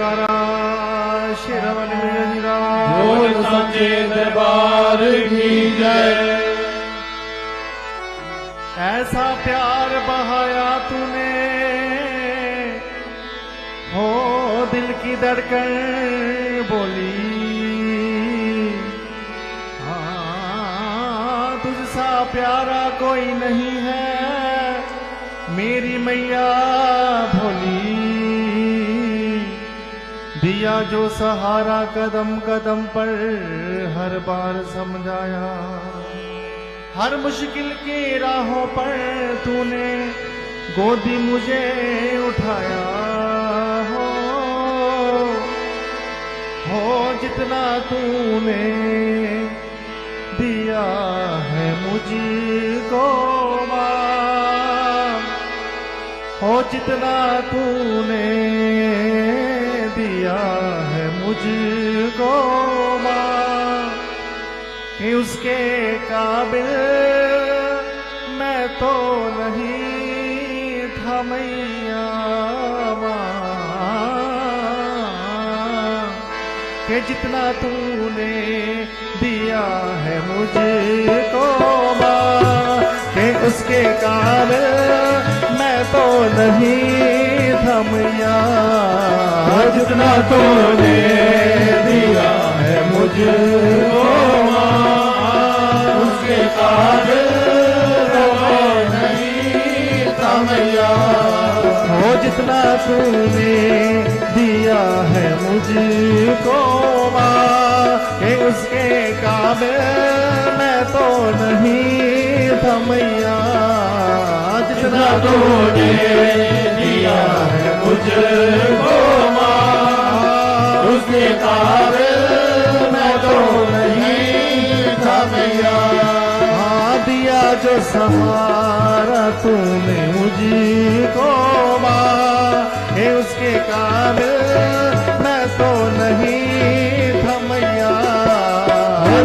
जयकारा शेरवन में हीरा बोल सच्चे दरबार की जय। ऐसा प्यार बहाया तूने हो दिल की धड़कन बोली, हाँ तुझसा प्यारा कोई नहीं है मेरी मैया भोली। दिया जो सहारा कदम कदम पर हर बार समझाया, हर मुश्किल की राहों पर तूने गोदी मुझे उठाया। हो जितना तूने दिया है मुझको माँ, हो जितना तूने दिया है मुझको माँ, कि उसके काबिल मैं तो नहीं था मैया माँ, कि जितना तूने दिया है मुझको माँ, कि उसके काबिल मैं तो नहीं था मैया। जितना तूने दिया है मुझको उसके काबिल नहीं था मैया। हो जितना तूने दिया है मुझको माँ, कि उसके काबिल मैं तो नहीं था मैया। जितना तूने दिया है मुझको उसके काबिल मैं तो नहीं था मैया। हाँ दिया जो सहारा तूने मुझको माँ, कि उसके काबिल मैं तो नहीं था मैया।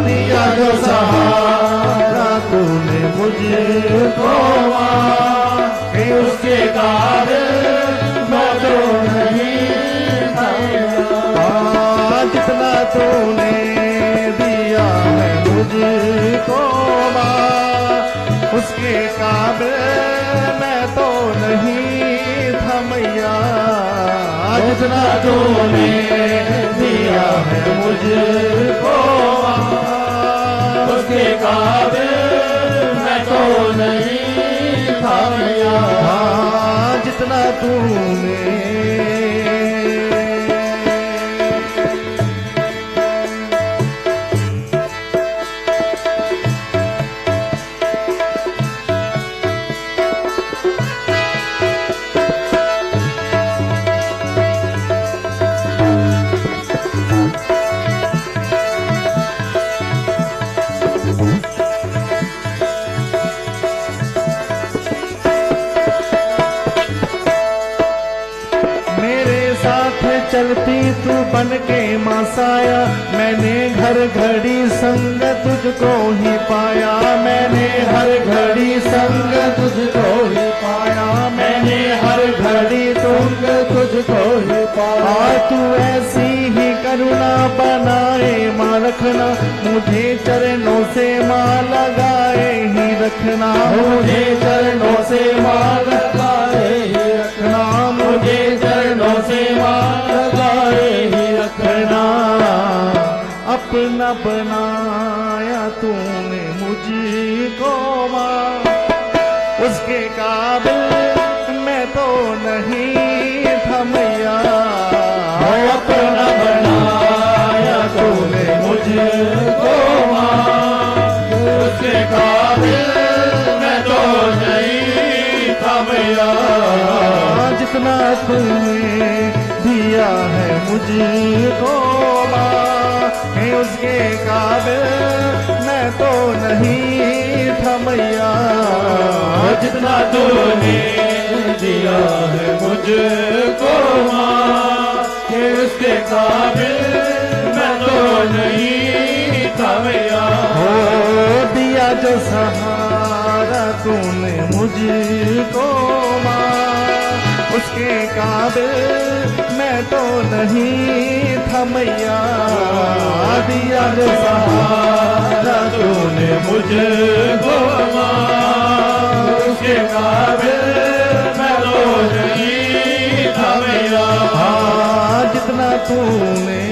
दिया जो सहारा तूने मुझको माँ, कि उसके काबिल मैं तो नहीं था मैया। जितना तूने दिया है मुझको माँ, उसके काबिल मैं तो नहीं था मैया। जितना तूने दिया है मुझको उसके काबिल मैं तो नहीं था मैया। जितना तूने चलती तू बन के मासाया, मैंने हर घड़ी संग तुझको ही पाया। मैंने हर घड़ी संग तुझको ही पाया, मैंने हर घड़ी संग तुझको ही पाया। तू ऐसी ही करुणा बनाए माँ रखना, मुझे चरणों से माँ लगाए ही रखना। मुझे चरणों से माँ लगाए ही रखना, मुझे चरणों से माँ लगाए ही रखना। अपना बनाया तूने मुझको माँ, उसके काबिल मैं तो नहीं था मैया। अपना बनाया तूने मुझको माँ, उसके काबिल मैं तो नहीं था मैया। जितना तूने दिया है मुझको माँ, कि उसके काबिल मैं तो नहीं था मैया। जितना तूने दिया है मुझको माँ, कि उसके काबिल मैं तो नहीं था मैया। हो दिया जो सहारा तूने मुझको माँ, उसके काबिल मैं मैं तो नहीं था मैया, दिया जो सहारा तूने मुझको माँ, उसके काबिल मैं तो नहीं था मैया। जितना तूने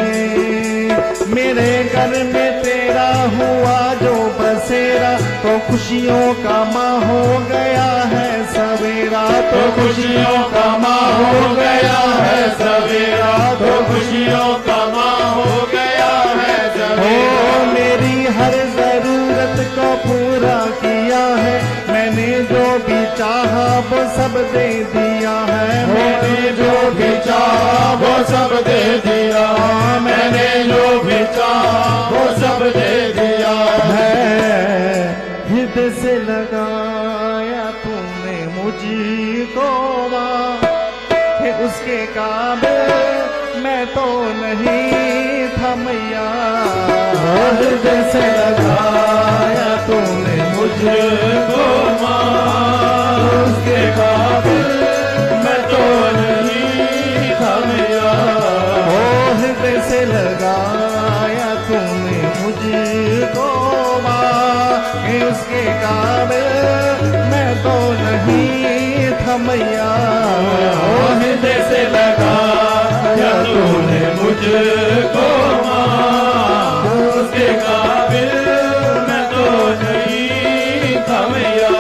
मेरे घर में तेरा हुआ जो बसेरा, तो खुशियों का माँ हो गया है सवेरा, तो खुशियों का माँ हो गया है सवेरा, तो खुशियों का माँ हो गया है सवेरा। मेरी हर जरूरत को पूरा किया है, मैंने जो भी चाहा वो सब दे दिया है, मैंने जो भी चाहा वो सब दे दिया, मैंने जो भी चाहा वो सब दे दिया है। हृदय से लगाया तूने मुझको माँ, उसके काबिल मैं तो नहीं था मैया। हृदय से लगाया तूने मुझको माँ, उसके काबिल मैं तो नहीं था मैया। हृदय से लगाया तूने मुझको माँ, उसके काबिल मैं तो नहीं था मैया। हृदय से लगाया तूने मुझको माँ, उसके काबिल मैं तो नहीं था मैया।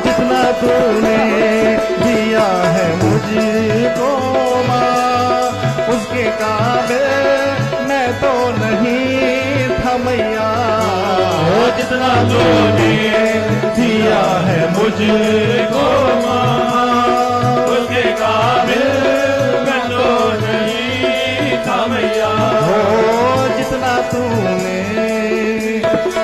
जितना तूने दिया है मुझको माँ, उसके काबिल मैं तो नहीं था मैया। जितना तूने दिया है मुझको माँ, उसके काबिल मैं तो नहीं था मैया। जितना तूने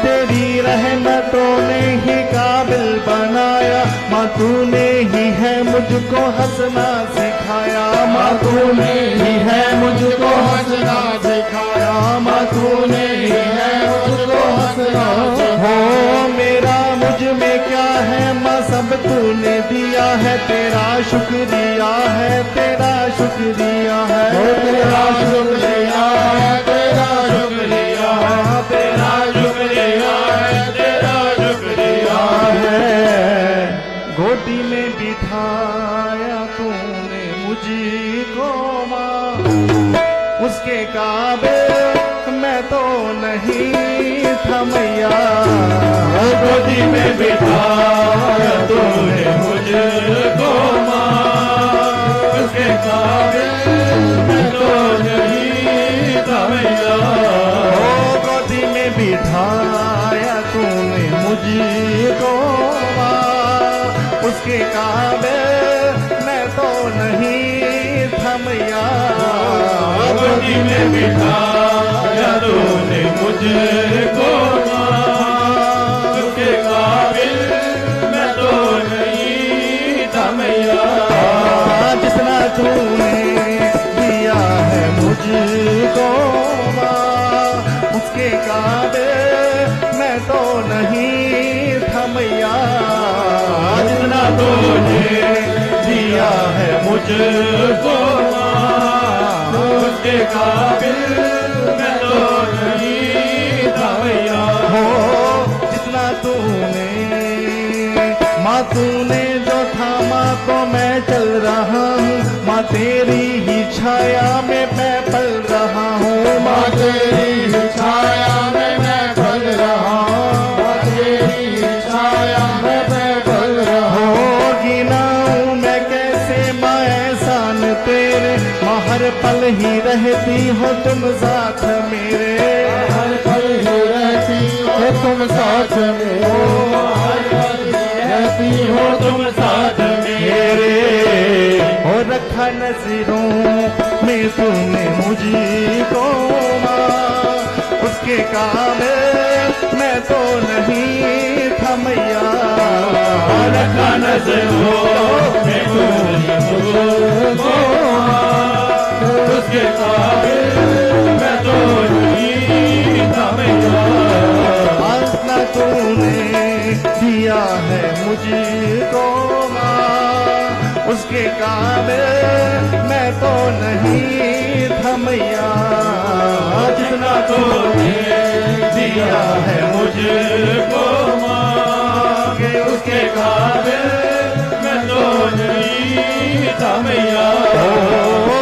तेरी रहमतों ने ही काबिल बनाया, माँ तूने ही है मुझको हंसना सिखाया, माँ तूने ही है मुझको हंसना सिखाया, माँ तूने ही है मुझको हंसना। हो मेरा मुझ में क्या है माँ, सब तूने दिया है, तेरा शुक्रिया है, तेरा शुक्रिया है, तेरा शुक्रिया है, तेरा शुक्रिया है, तेरा शुक्रिया है, तेरा शुक्रिया है। गोदी में बिठाया तूने मुझको माँ, उसके काबिल मैं तो नहीं था मैया। गोदी में बिठाया तूने मुझको माँ, उसके काबिल मैं तो नहीं था मैया। गोदी में बिठाया तूने मुझको माँ, उसके काबिल मैं तो नहीं था मैया। गोदी में बिठाया तूने मुझको माँ, उसके काबिल मैं तो नहीं था मैया। जितना तूने दिया है मुझको माँ, उसके काबिल मैं तो नहीं था मैया। जितना तूने दिया है मुझको माँ, उसके काबिल मैं तो नहीं था मैया। जितना तूने माँ तूने जो थामा तो मैं चल रहा हूँ, माँ तेरी ही छाया में मैं पल रहा हूँ, माँ तेरी ही छाया में मैं पल रहा हूँ, माँ तेरी ही छाया में मैं पल रहा हूँ। गिनाऊं मैं कैसे माँ एहसान तेरे, माँ हर पल ही रहती हो तुम साथ मेरे, हर पल ही रहती हो तुम साथ मेरे, हर पल रहती हो तुम साथ मेरे। और रखा नजरों में तूने मुझको माँ, उसके काबिल मैं तो नहीं था मैया। रखा नजरों में तूने मुझको माँ, उसके काबिल मैं तो नहीं था मैया। इतना तूने दिया है मुझको माँ, उसके काबिल मैं तो नहीं था मैया, जितना तूने दिया है मुझको माँ, के उसके काबिल मैं तो नहीं था मैया।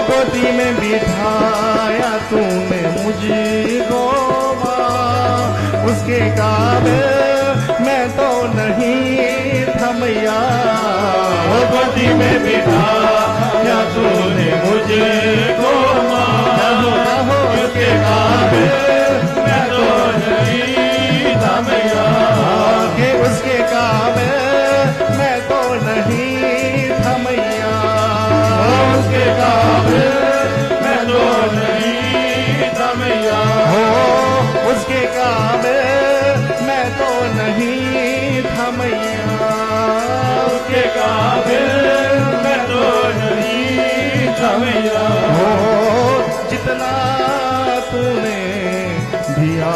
गोदी में बिठाया तूने मुझको माँ, उसके काबिल मैं तो नहीं था मैया, गोदी में बिठाया तूने मुझको माँ, उसके काबिल मैं तो नहीं था मैया, के उसके काबिल मैं तो नहीं था मैया, उसके काबिल मैं तो नहीं था मैया, उसके काबिल मैं तो नहीं था मैया, उसके काबिल मैं तो नहीं था मैया। जितना तूने दिया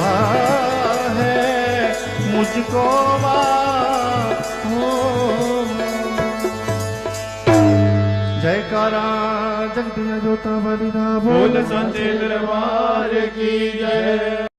है मुझको माँ, जयकारा जगदिया जोता वाली ना बोल संचे दरबार की जय।